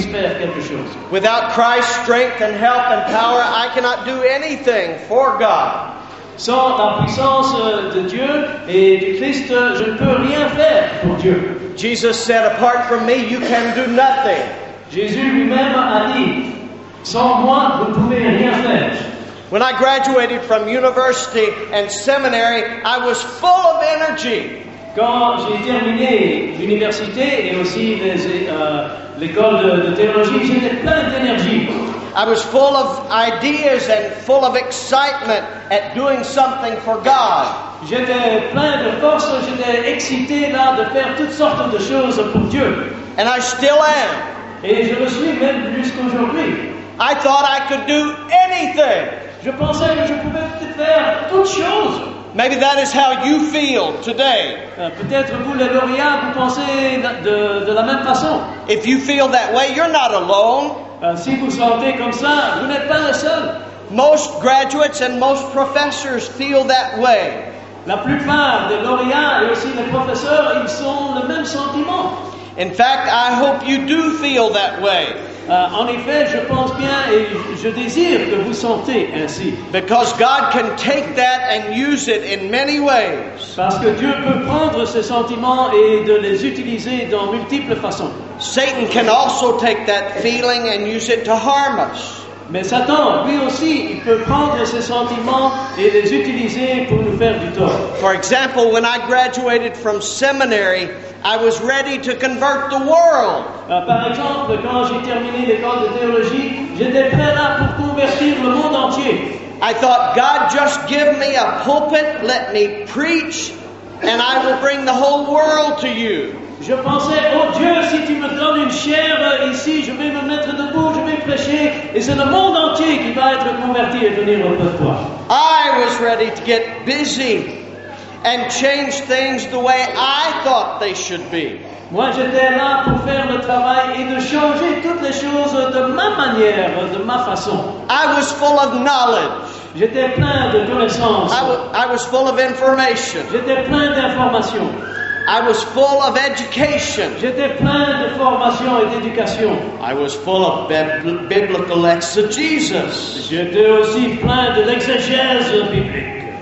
puisse faire quelque chose. Without Christ's strength and help and power, I cannot do anything for God. Sans la puissance de Dieu et du Christ, je ne peux rien faire pour Dieu. Jesus said, apart from me, you can do nothing. Jésus lui-même a dit, sans moi, vous ne pouvez rien faire. When I graduated from university and seminary, I was full of energy. Quand j'ai terminé l'université et aussi l'école de théologie, j'étais plein d'énergie. I was full of ideas and full of excitement at doing something for God. J'étais plein de force, j'étais excité là de faire toutes sortes de choses pour Dieu. And I still am. Et je le suis même jusqu'aujourd'hui. I thought I could do anything. Je pensais que je pouvais faire toutes choses. Maybe that is how you feel today. Peut-être vous, les lauréats, vous pensez de la même façon. If you feel that way, you're not alone. Si vous sentez comme ça, vous n'êtes pas le seul. Most graduates and most professors feel that way. La plupart des lauréats et aussi des professeurs, ils ont le même sentiment. In fact, I hope you do feel that way. En effet, je pense bien et je désire que vous sentez ainsi. Because God can take that and use it in many ways. Parce que Dieu peut prendre ces sentiments et de les utiliser dans multiples façons. Satan can also take that feeling and use it to harm us. Mais Satan, lui aussi, il peut prendre ces sentiments et les utiliser pour nous faire du tort. For example, when I graduated from seminary, I was ready to convert the world. Par exemple, quand j'ai terminé l'école de théologie, j'étais prêt là pour convertir le monde entier. I thought, God, just give me a pulpit, let me preach, and I will bring the whole world to you. Je pensais, oh Dieu, si tu me donnes une chaire ici, je vais me mettre debout, je vais prêcher, et c'est le monde entier qui va être converti et venir auprès de toi. I was ready to get busy and change things the way I thought they should be. Moi, j'étais là pour faire le travail et de changer toutes les choses de ma manière, de ma façon. I was full of knowledge. J'étais plein de connaissances. I was full of information. J'étais plein d'informations. I was full of education. J'étais plein de formation et d'éducation. I was full of biblical exegesis. J'étais aussi plein de l'exégèse biblique.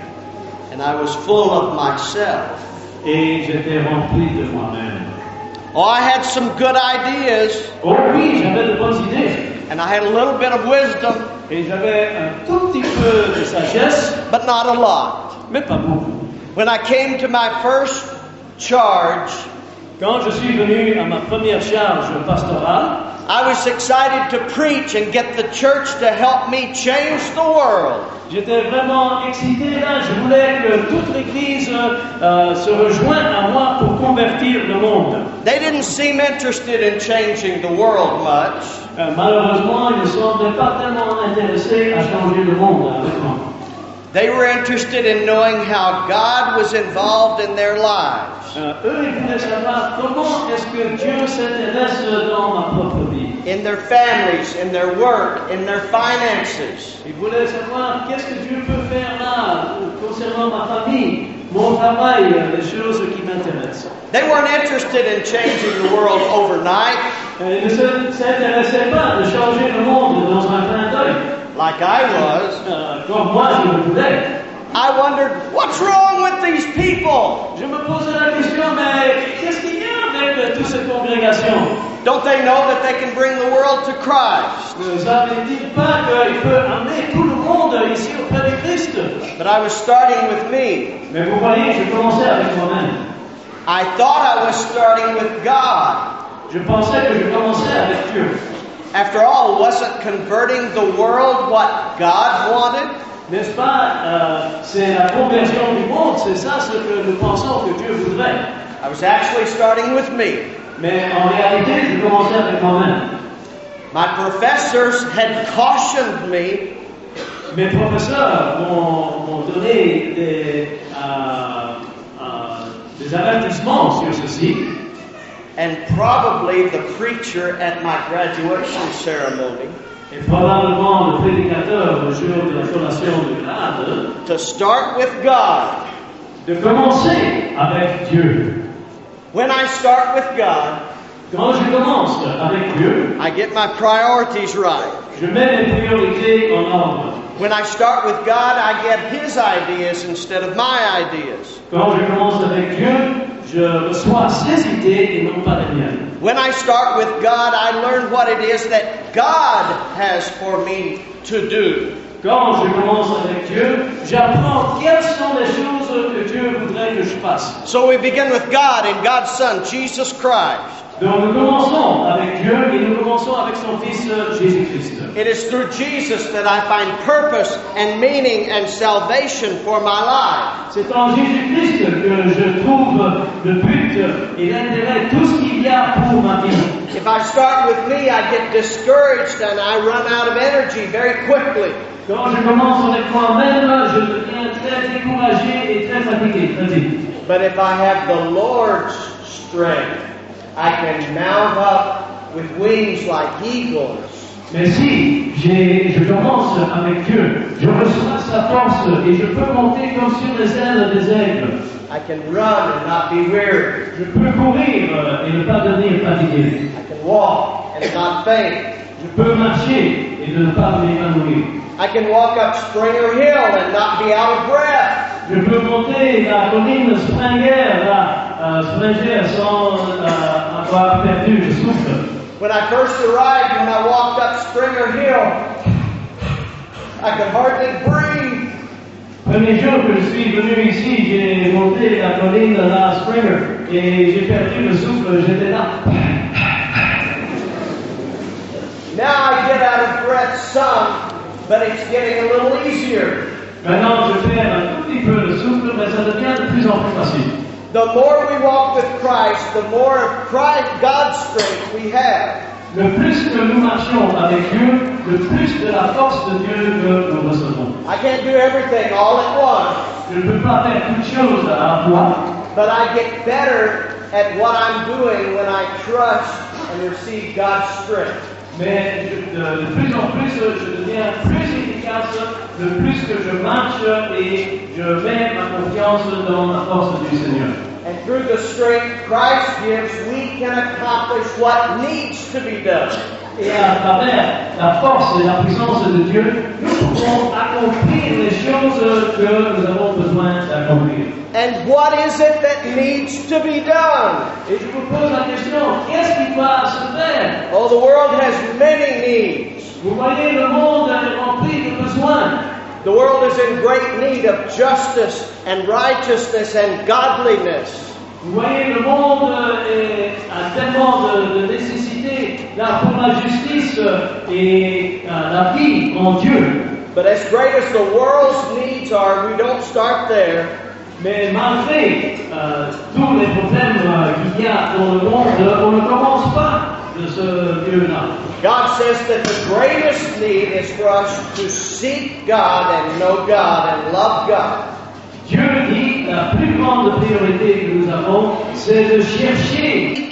And I was full of myself. Et j'étais rempli de moi-même. Oh, I had some good ideas. Oh oui, j'avais de bonnes idées. And I had a little bit of wisdom. Et j'avais un tout petit peu de sagesse. But not a lot. Mais pas beaucoup. When I came to my first charge, quand je suis venu à ma première charge pastorale, I was excited to preach and get the church to help me change the world. J'étais vraiment excité là, je voulais que toute l'église se rejoigne à moi pour convertir le monde. They didn't seem interested in changing the world much. Malheureusement, ils ne semblaient pas tellement intéressés à changer le monde avec moi. They were interested in knowing how God was involved in their lives. Eux, ils voulaient savoir comment est-ce que Dieu s'intéresse dans ma propre vie. In their families, in their work, in their finances. Ils voulaient savoir qu'est-ce que Dieu peut faire là concernant ma famille, mon travail, les choses qui m'intéressent. They weren't interested in changing the world overnight. Ils ne s'intéressaient pas de changer le monde dans un clin d'œil. Like I was. Comme moi, je le voulais. I wondered, what's wrong with these people? Je me posais la question, mais qu'est-ce qu'il y a avec toute cette congrégation? Don't they know that they can bring the world to Christ? Ne savent-ils pas qu'il peut amener tout le monde ici auprès de Christ? But I was starting with me. Mais vous voyez, je commençais avec moi-même. I thought I was starting with God. Je pensais que je commençais avec Dieu. After all, wasn't converting the world what God wanted? N'est-ce pas, c'est la conversion du monde, c'est ça ce que nous pensons que Dieu voudrait. I was actually starting with me. Mais en réalité, je commençais avec moi-même. My professors had cautioned me. Mes professeurs m'ont donné des avertissements sur ceci. And probably the preacher at my graduation ceremony. Et probablement le prédicateur le jour de la collation de grade. To start with God. De commencer avec Dieu. When I start with God, Quand je commence avec Dieu, I get my priorities right. je mets mes priorités en ordre. When I start with God, I get His ideas instead of my ideas. Quand je commence avec Dieu, je reçois ses idées et non pas les miennes. When I start with God, I learn what it is that God has for me to do. Quand je commence avec Dieu, j'apprends quelles sont les choses que Dieu voudrait que je fasse. So we begin with God and God's Son, Jesus Christ. Donc nous commençons avec Dieu et nous commençons avec son Fils Jésus-Christ. It is through Jesus that I find purpose and meaning and salvation for my life. C'est en Jésus-Christ que je trouve le but et l'intérêt, tout ce qu'il y a pour ma vie. If I start with me, I get discouraged and I run out of energy very quickly. Quand je commence avec moi-même, je deviens très découragé et très fatigué, très vite. But if I have the Lord's strength, I can mount up with wings like eagles. Mais si je commence avec Dieu, je reçois sa force et je peux monter comme sur les ailes des aigles. I can run and not be weary. Je peux courir et ne pas devenir fatigué. I can walk and not faint. Je peux marcher et ne pas m'évanouir. I can walk up Springer Hill and not be out of breath. Je peux monter la colline Springer sans avoir perdu le souffle. When I first arrived, when I walked up Springer Hill, I could hardly breathe. Premier jour que je suis venu ici, j'ai monté la colline la Springer et j'ai perdu le souffle, j'étais là. Now I get out of breath some, but it's getting a little easier. Maintenant, je perds un tout petit peu le souffle, mais ça devient de plus en plus facile. The more we walk with Christ, the more of Christ, God's strength we have. Le plus que nous marchons avec Dieu, le plus de la force de Dieu que nous recevons. I can't do everything all at once, Je ne peux pas faire toutes choses à la fois, but I get better at what I'm doing when I trust and receive God's strength. mais de plus en plus, je deviens plus efficace, de plus que je marche et je mets ma confiance dans la force du Seigneur. And through the strength Christ gives, we can accomplish what needs to be done. Et à travers la force et la puissance de Dieu, nous pouvons accomplir les choses que nous avons besoin d'accomplir. And what is it that needs to be done? Et je vous pose la question, qu'est-ce qui doit se faire? Oh, the world has many needs. Vous voyez, le monde est rempli de besoins. The world is in great need of justice and righteousness and godliness. Vous voyez, le monde a tellement de nécessité là pour la justice et la vie en Dieu. But as great as the world's needs are, we don't start there. Mais malgré tous les problèmes qu'il y a dans le monde, on ne commence pas de ce Dieu-là. God says that the greatest need is for us to seek God and know God and love God. Dieu dit la plus grande priorité que nous avons, c'est de chercher